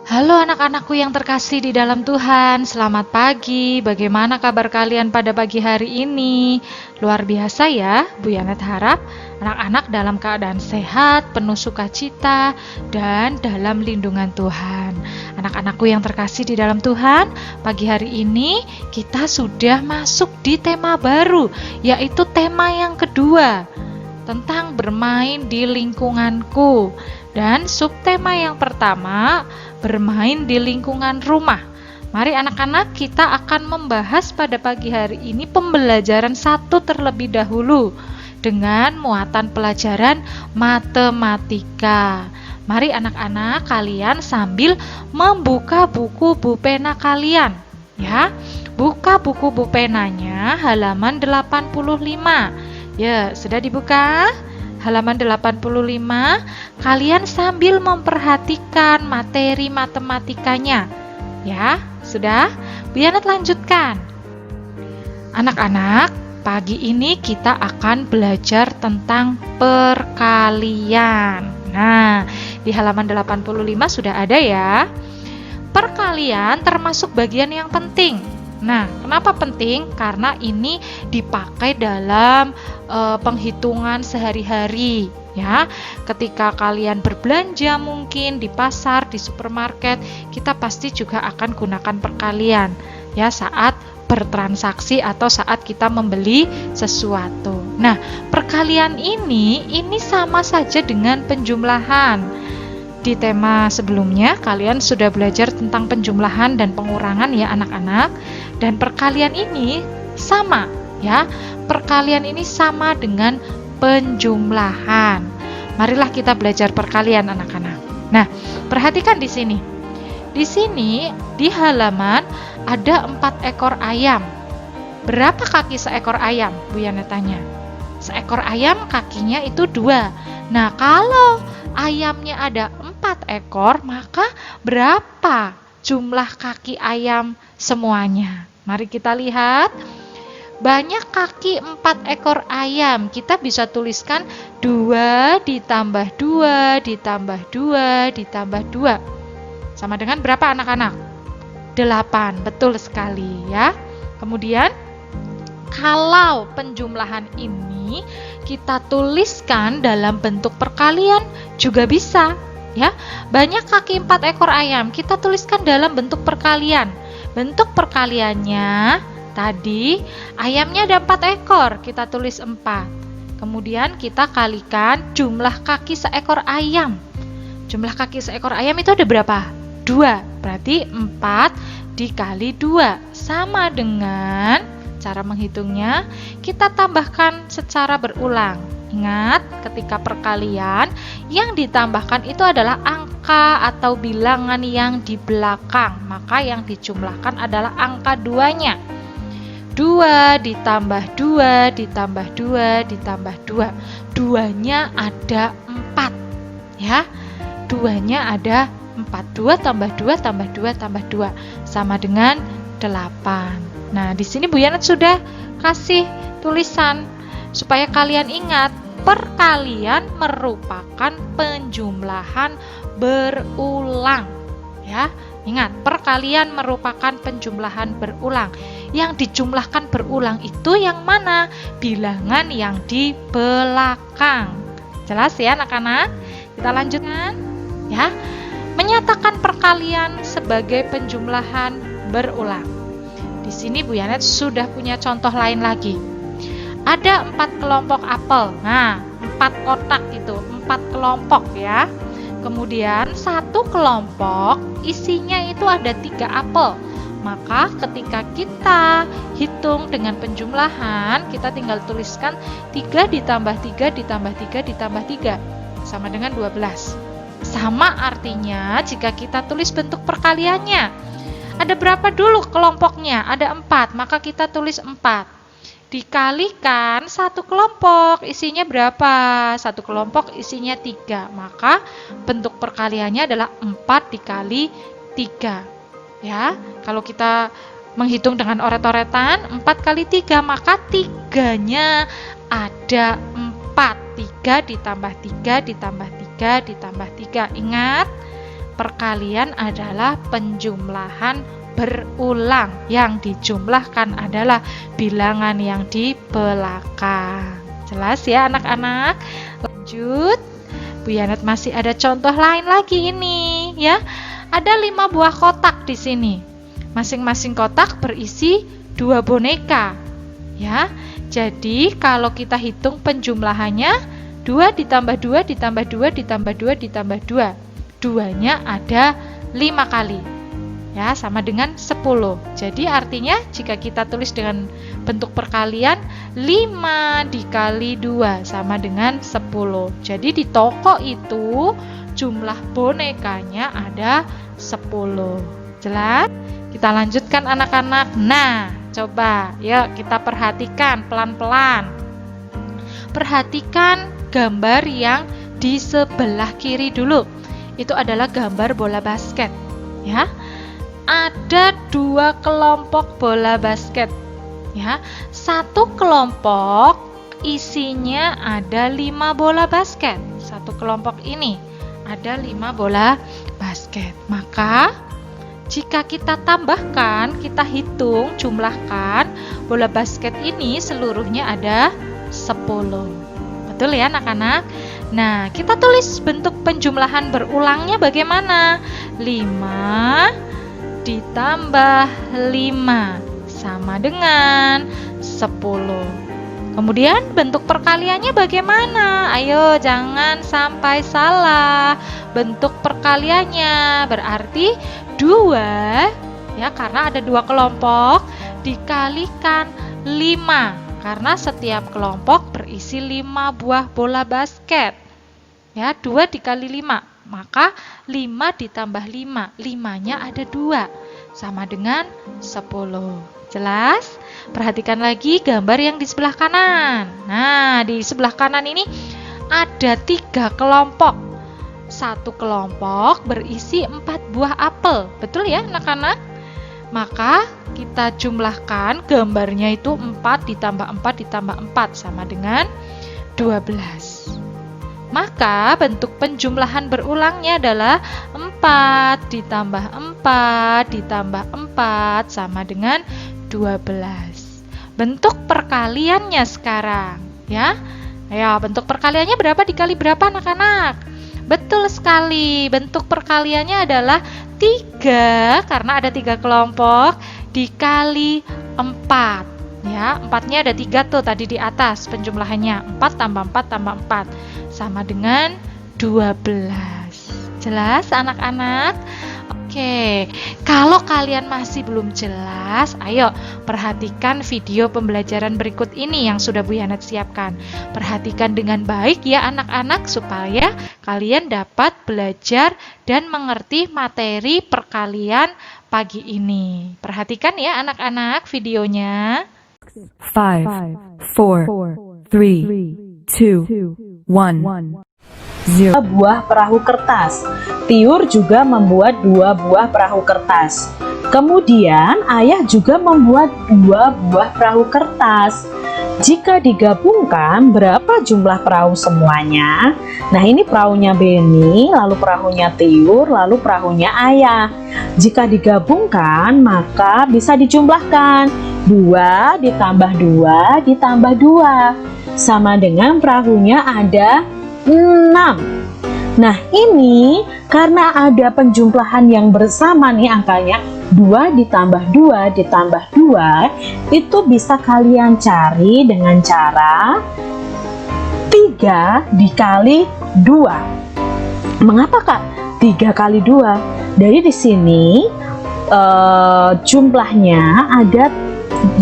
Halo anak-anakku yang terkasih di dalam Tuhan, selamat pagi. Bagaimana kabar kalian pada pagi hari ini? Luar biasa ya, Bu Yanet harap anak-anak dalam keadaan sehat, penuh sukacita, dan dalam lindungan Tuhan. Anak-anakku yang terkasih di dalam Tuhan, pagi hari ini kita sudah masuk di tema baru, yaitu tema yang kedua, tentang bermain di lingkunganku. Dan subtema yang pertama, bermain di lingkungan rumah. Mari anak-anak, kita akan membahas pada pagi hari ini pembelajaran 1 terlebih dahulu dengan muatan pelajaran matematika. Mari anak-anak, kalian sambil membuka buku pena kalian ya. Buka buku penanya halaman 85. Ya, sudah dibuka? Halaman 85, kalian sambil memperhatikan materi matematikanya. Ya, sudah? Bu Yanet lanjutkan. Anak-anak, pagi ini kita akan belajar tentang perkalian. Nah, di halaman 85 sudah ada ya. Perkalian termasuk bagian yang penting. Nah, kenapa penting? Karena ini dipakai dalam penghitungan sehari-hari ya. Ketika kalian berbelanja mungkin di pasar, di supermarket, kita pasti juga akan gunakan perkalian ya saat bertransaksi atau saat kita membeli sesuatu. Nah, perkalian ini sama saja dengan penjumlahan. Di tema sebelumnya kalian sudah belajar tentang penjumlahan dan pengurangan ya anak-anak. Dan perkalian ini sama ya. Perkalian ini sama dengan penjumlahan. Marilah kita belajar perkalian anak-anak. Nah, perhatikan di sini. Di sini di halaman ada 4 ekor ayam. Berapa kaki seekor ayam? Bu Yana tanya. Seekor ayam kakinya itu 2. Nah, kalau ayamnya ada 4 ekor, maka berapa jumlah kaki ayam semuanya? Mari kita lihat. Banyak kaki 4 ekor ayam. Kita bisa tuliskan 2 ditambah 2 ditambah 2 ditambah 2. Sama dengan berapa anak-anak? 8. Betul sekali ya. Kemudian kalau penjumlahan ini kita tuliskan dalam bentuk perkalian juga bisa ya. Banyak kaki 4 ekor ayam, kita tuliskan dalam bentuk perkalian. Bentuk perkaliannya tadi ayamnya ada 4 ekor, kita tulis 4. Kemudian kita kalikan jumlah kaki seekor ayam. Jumlah kaki seekor ayam itu ada berapa? 2. Berarti 4 dikali 2 sama dengan, cara menghitungnya kita tambahkan secara berulang. Ingat, ketika perkalian yang ditambahkan itu adalah angka atau bilangan yang di belakang, maka yang dijumlahkan adalah angka 2-nya. 2 ditambah 2 ditambah 2 ditambah 2. 2-nya ada 4 ya. 2-nya ada 4. 2 tambah 2 tambah 2 tambah 2 sama dengan 8. Nah, di sini Bu Yanet sudah kasih tulisan supaya kalian ingat, perkalian merupakan penjumlahan berulang. Ya, ingat, perkalian merupakan penjumlahan berulang. Yang dijumlahkan berulang itu yang mana? Bilangan yang di belakang. Jelas ya anak-anak? Kita lanjutkan ya. Menyatakan perkalian sebagai penjumlahan berulang. Di sini Bu Yanet sudah punya contoh lain lagi. Ada 4 kelompok apel. Nah, 4 kotak itu, 4 kelompok ya. Kemudian 1 kelompok isinya itu ada 3 apel. Maka ketika kita hitung dengan penjumlahan, kita tinggal tuliskan 3 ditambah 3 ditambah 3 ditambah 3 sama dengan 12. Sama artinya jika kita tulis bentuk perkaliannya. Ada berapa dulu kelompoknya? Ada 4, maka kita tulis 4. Dikalikan 1 kelompok isinya berapa? 1 kelompok isinya 3, maka bentuk perkaliannya adalah 4 dikali 3. Ya, kalau kita menghitung dengan oret-oretan, 4 kali 3, maka 3-nya ada 4. 3 ditambah 3 ditambah 3 ditambah 3. Ingat, perkalian adalah penjumlahan berulang. Yang dijumlahkan adalah bilangan yang di belakang. Jelas ya anak-anak? Lanjut. Bu Yanet masih ada contoh lain lagi ini ya. Ada 5 buah kotak di sini. Masing-masing kotak berisi 2 boneka. Ya. Jadi kalau kita hitung penjumlahannya 2 ditambah 2 ditambah 2 ditambah 2 ditambah 2. 2-nya ada 5 kali. Ya, sama dengan 10. Jadi artinya jika kita tulis dengan bentuk perkalian 5 dikali 2 sama dengan 10. Jadi di toko itu jumlah bonekanya ada 10. Jelas? Kita lanjutkan anak-anak. Nah, coba yuk kita perhatikan pelan-pelan. Perhatikan gambar yang di sebelah kiri dulu. Itu adalah gambar bola basket. Ya. Ada 2 kelompok bola basket. Ya. Satu kelompok isinya ada 5 bola basket. Satu kelompok ini ada 5 bola basket. Maka jika kita tambahkan, kita hitung, jumlahkan, bola basket ini seluruhnya ada 10. Betul ya anak-anak? Nah, kita tulis bentuk penjumlahan berulangnya bagaimana? 5 ditambah 5 sama dengan 10. Kemudian bentuk perkaliannya bagaimana? Ayo jangan sampai salah. Bentuk perkaliannya berarti 2 ya, karena ada 2 kelompok dikalikan 5 karena setiap kelompok berisi 5 buah bola basket. Ya, 2 dikali 5, maka 5 ditambah 5, 5-nya ada 2 sama dengan 10. Jelas? Perhatikan lagi gambar yang di sebelah kanan. Nah, di sebelah kanan ini ada 3 kelompok. Satu kelompok berisi 4 buah apel. Betul ya anak-anak? Maka kita jumlahkan gambarnya itu 4 ditambah 4 ditambah 4 sama dengan 12. Maka bentuk penjumlahan berulangnya adalah 4 ditambah 4 ditambah 4 sama dengan 12. Bentuk perkaliannya sekarang ya. Ayo, bentuk perkaliannya berapa dikali berapa anak-anak? Betul sekali. Bentuk perkaliannya adalah 3 karena ada 3 kelompok dikali 4. Ya, 4-nya ada 3 tuh tadi di atas penjumlahannya. 4 tambah 4 tambah 4 sama dengan 12. Jelas anak-anak? Oke, kalau kalian masih belum jelas, ayo perhatikan video pembelajaran berikut ini yang sudah Bu Yanet siapkan. Perhatikan dengan baik ya anak-anak supaya kalian dapat belajar dan mengerti materi perkalian pagi ini. Perhatikan ya anak-anak videonya. 5, 4, 3, 2, 1. 2 buah perahu kertas. Tiur juga membuat 2 buah perahu kertas. Kemudian ayah juga membuat 2 buah perahu kertas. Jika digabungkan, berapa jumlah perahu semuanya? Nah, ini perahunya Beni, lalu perahunya Tiur, lalu perahunya ayah. Jika digabungkan, maka bisa dijumlahkan. 2 ditambah 2 ditambah 2 sama dengan perahunya ada 6. Nah, ini karena ada penjumlahan yang bersama nih angkanya 2 ditambah 2 ditambah 2, itu bisa kalian cari dengan cara 3 dikali 2. Mengapa Kak 3 kali 2? Dari di sini jumlahnya ada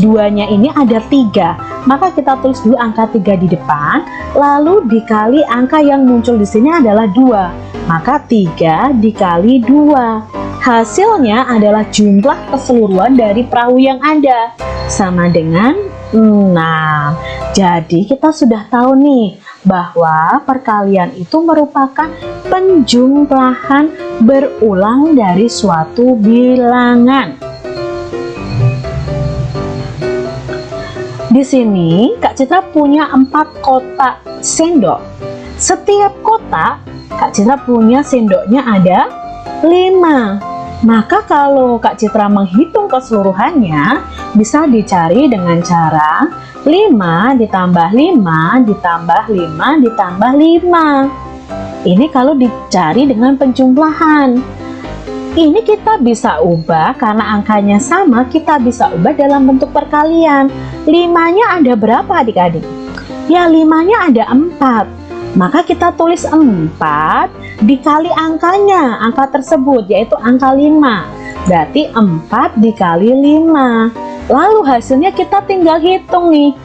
2-nya ini ada 3. Maka kita tulis dulu angka 3 di depan, lalu dikali angka yang muncul di sini adalah 2. Maka 3 dikali 2. Hasilnya adalah jumlah keseluruhan dari perahu yang ada, sama dengan 6. Jadi kita sudah tahu nih bahwa perkalian itu merupakan penjumlahan berulang dari suatu bilangan. Di sini Kak Citra punya 4 kotak sendok. Setiap kotak Kak Citra punya sendoknya ada 5. Maka kalau Kak Citra menghitung keseluruhannya, bisa dicari dengan cara 5 ditambah 5 ditambah 5 ditambah 5. Ini kalau dicari dengan penjumlahan. Ini kita bisa ubah karena angkanya sama, kita bisa ubah dalam bentuk perkalian. 5-nya ada berapa adik-adik? Ya, 5-nya ada 4. Maka kita tulis 4 dikali angkanya, angka tersebut yaitu angka 5. Berarti 4 dikali 5. Lalu hasilnya kita tinggal hitung nih.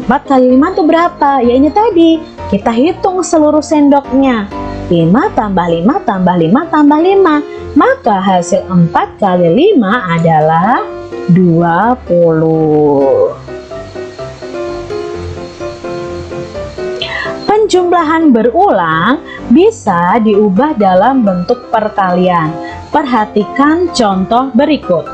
4 kali 5 itu berapa? Ya ini tadi, kita hitung seluruh sendoknya. 5 tambah 5 tambah 5 tambah 5. Maka hasil 4 kali 5 adalah 20. Penjumlahan berulang bisa diubah dalam bentuk perkalian. Perhatikan contoh berikut.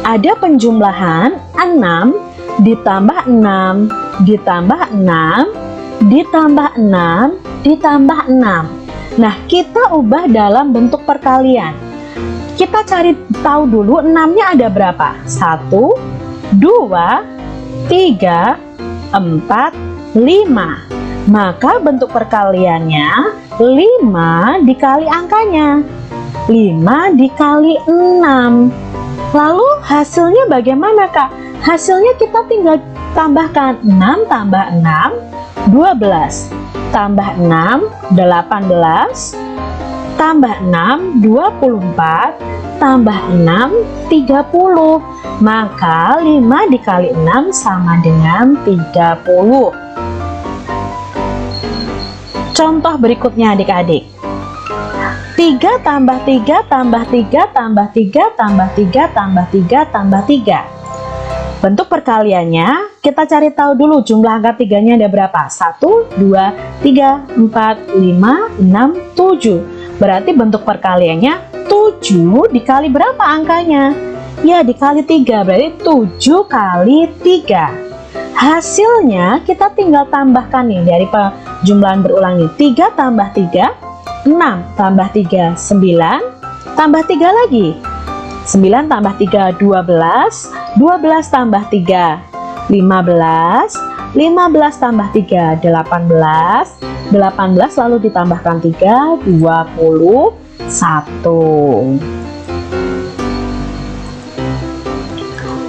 Ada penjumlahan 6 ditambah 6 ditambah 6 ditambah 6 ditambah 6. Nah, kita ubah dalam bentuk perkalian. Kita cari tahu dulu 6-nya ada berapa? 1, 2, 3, 4, 5. Maka bentuk perkaliannya 5 dikali angkanya, 5 dikali 6. Lalu hasilnya bagaimana, Kak? Hasilnya kita tinggal tambahkan 6 tambah 6, 12. Tambah 6, 18. Tambah 6, 24. Tambah 6, 30. Maka 5 dikali 6 sama dengan 30. Contoh berikutnya adik-adik. 3 tambah 3 tambah 3 tambah 3 tambah 3 tambah 3 tambah 3. Bentuk perkaliannya kita cari tahu dulu jumlah angka 3-nya ada berapa? 1, 2, 3, 4, 5, 6, 7. Berarti bentuk perkaliannya 7 dikali berapa angkanya? Ya, dikali 3, berarti 7 kali 3. Hasilnya kita tinggal tambahkan nih dari penjumlahan berulang nih. 3 tambah 3, 6 tambah 3, 9. Tambah 3 lagi. 9 tambah 3, 12. 12 tambah 3, 15. 15 tambah 3, 18. 18 lalu ditambahkan 3, 21.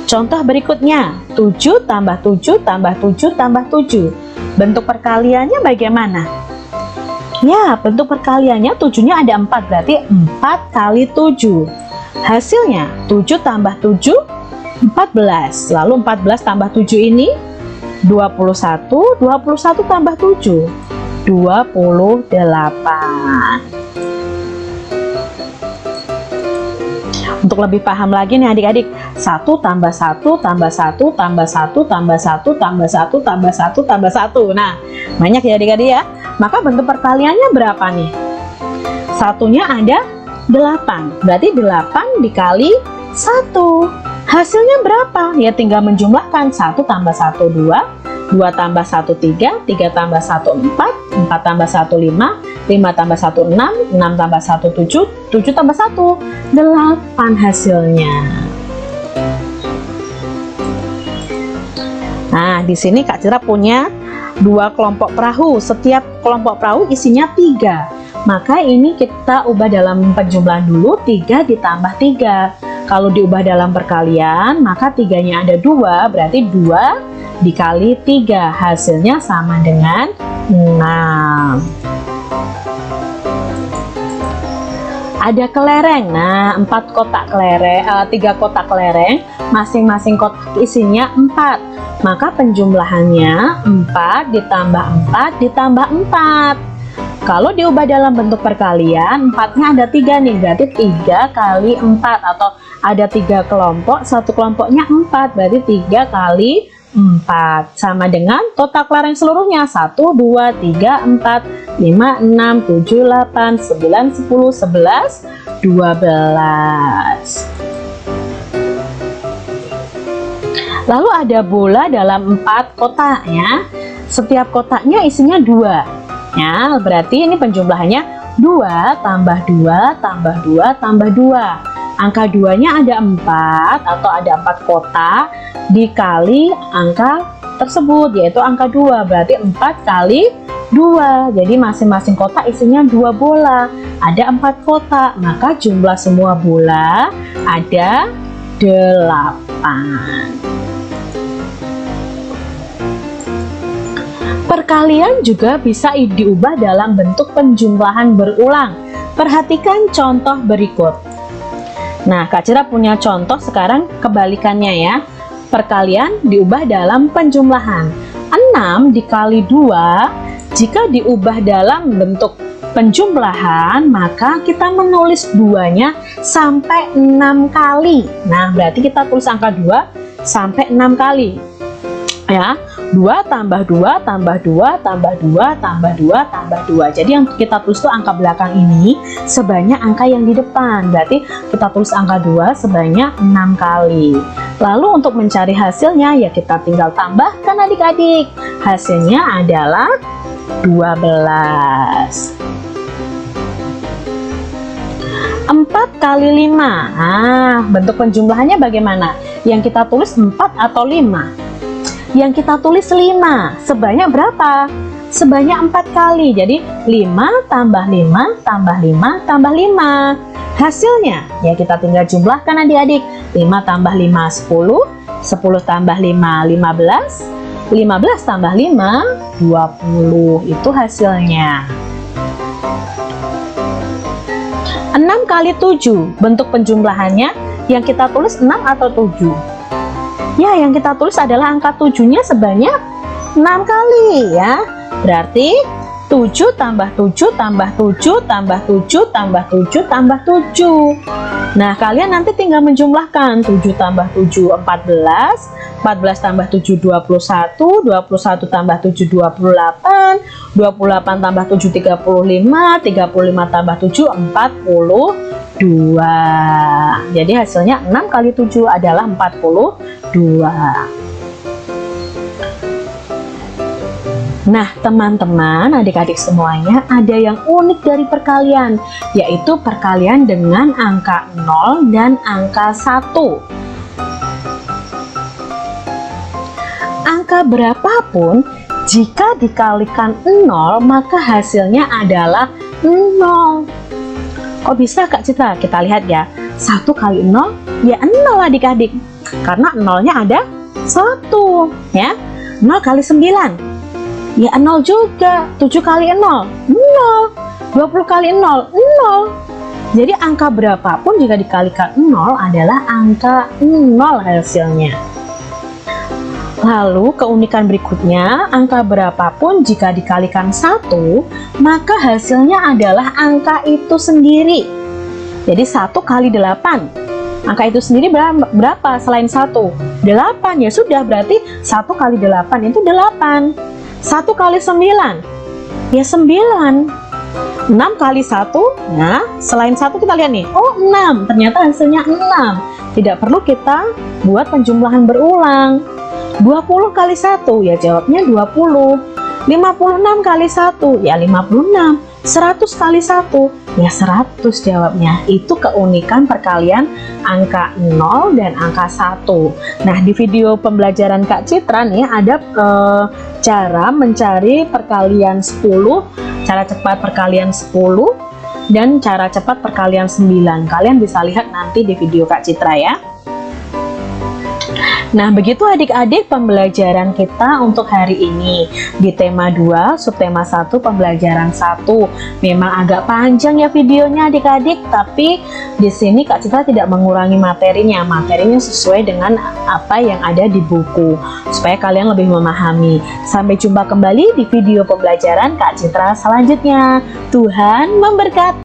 Contoh berikutnya, 7 tambah 7 tambah 7 tambah 7. Bentuk perkaliannya bagaimana? Ya, bentuk perkaliannya 7-nya ada 4, berarti 4 kali 7. Hasilnya 7 tambah 7, 14. Lalu 14 tambah 7 ini 21. 21 tambah 7, 28. Untuk lebih paham lagi nih adik-adik, 1 tambah 1 tambah 1 tambah 1 tambah 1 tambah 1 tambah 1 tambah 1. Nah, banyak ya adik-adik ya. Maka bentuk perkaliannya berapa nih? Satunya ada 8. Berarti 8 dikali 1. Hasilnya berapa? Ya tinggal menjumlahkan. 1 tambah 1, 2. 2 tambah 1, 3. 3 tambah 1, 4. 4 tambah 1, 5. 5 tambah 1, 6. 6 tambah 1, 7. 7 tambah 1, 8 hasilnya. Nah, di sini Kak Citra punya 2 kelompok perahu. Setiap kelompok perahu isinya 3. Maka ini kita ubah dalam penjumlahan dulu. 3 ditambah 3. Kalau diubah dalam perkalian, maka 3-nya ada 2. Berarti 2 dikali 3. Hasilnya sama dengan 6. Ada kelereng. Nah, 4 kotak kelereng, 3 kotak kelereng, masing-masing kotak isinya 4. Maka penjumlahannya 4 ditambah 4 ditambah 4. Kalau diubah dalam bentuk perkalian, 4-nya ada 3 nih, berarti 3 kali 4. Atau ada 3 kelompok, satu kelompoknya 4, berarti 3 kali 4. Sama dengan kotak kelereng seluruhnya. 1, 2, 3, 4, 5, 6, 7, 8, 9, 10, 11, 12. Lalu ada bola dalam 4 kotak ya. Setiap kotaknya isinya 2. Ya, berarti ini penjumlahannya 2 tambah 2 tambah 2 tambah 2. Angka 2-nya ada 4 atau ada 4 kotak dikali angka tersebut, yaitu angka 2. Berarti 4 kali 2. Jadi masing-masing kotak isinya 2 bola. Ada 4 kotak, maka jumlah semua bola ada 8. Perkalian juga bisa diubah dalam bentuk penjumlahan berulang. Perhatikan contoh berikut. Nah, Kak Citra punya contoh sekarang kebalikannya ya. Perkalian diubah dalam penjumlahan. 6 dikali 2, jika diubah dalam bentuk penjumlahan, maka kita menulis 2-nya sampai 6 kali. Nah, berarti kita tulis angka 2 sampai 6 kali. Ya, 2 tambah 2 tambah 2 tambah 2 tambah 2 tambah 2. Jadi yang kita tulis itu angka belakang ini sebanyak angka yang di depan. Berarti kita tulis angka 2 sebanyak 6 kali. Lalu untuk mencari hasilnya ya kita tinggal tambahkan adik-adik. Hasilnya adalah 12. 4 kali 5. Nah, bentuk penjumlahannya bagaimana? Yang kita tulis 4 atau 5? Yang kita tulis 5. Sebanyak berapa? Sebanyak 4 kali. Jadi 5 tambah 5 tambah 5 tambah 5. Hasilnya ya kita tinggal jumlahkan adik-adik. 5 tambah 5 10, 10 tambah 5 15, 15 tambah 5 20. Itu hasilnya. 6 kali 7. Bentuk penjumlahannya yang kita tulis 6 atau 7? Ya, yang kita tulis adalah angka 7-nya sebanyak 6 kali ya. Berarti 7 tambah 7 tambah 7 tambah 7 tambah 7 tambah 7. Nah, kalian nanti tinggal menjumlahkan. 7 tambah 7 14, 14 tambah 7 21, 21 tambah 7 28, 28 tambah 7 35, 35 tambah 7 42. Jadi hasilnya 6 kali 7 adalah 42. Nah, teman-teman, adik-adik semuanya, ada yang unik dari perkalian, yaitu perkalian dengan angka 0 dan angka 1. Angka berapapun, jika dikalikan 0, maka hasilnya adalah 0. Kok bisa, Kak Citra? Kita lihat ya. 1 kali 0, ya 0 adik-adik. Karena 0-nya ada 1. Ya. 0 kali 9. Ya 0 juga. 7 kali 0, 0. 20 kali 0, 0. Jadi angka berapapun jika dikalikan 0 adalah angka 0 hasilnya. Lalu keunikan berikutnya, angka berapapun jika dikalikan 1, maka hasilnya adalah angka itu sendiri. Jadi 1 kali 8. Angka itu sendiri berapa selain 1? 8. Ya sudah, berarti 1 kali 8 itu 8. 1 kali 9, ya 9. 6 kali 1, nah selain 1 kita lihat nih, oh 6, ternyata hasilnya 6. Tidak perlu kita buat penjumlahan berulang. 20 kali 1, ya jawabnya 20. 56 kali 1, ya 56. 100 kali 1, ya 100 jawabnya. Itu keunikan perkalian angka 0 dan angka 1. Nah, di video pembelajaran Kak Citra nih ada cara mencari perkalian 10, cara cepat perkalian 10 dan cara cepat perkalian 9. Kalian bisa lihat nanti di video Kak Citra ya. Nah, begitu adik-adik pembelajaran kita untuk hari ini di tema 2, subtema 1, pembelajaran 1. Memang agak panjang ya videonya adik-adik, tapi di sini Kak Citra tidak mengurangi materinya. Materinya sesuai dengan apa yang ada di buku, supaya kalian lebih memahami. Sampai jumpa kembali di video pembelajaran Kak Citra selanjutnya. Tuhan memberkati.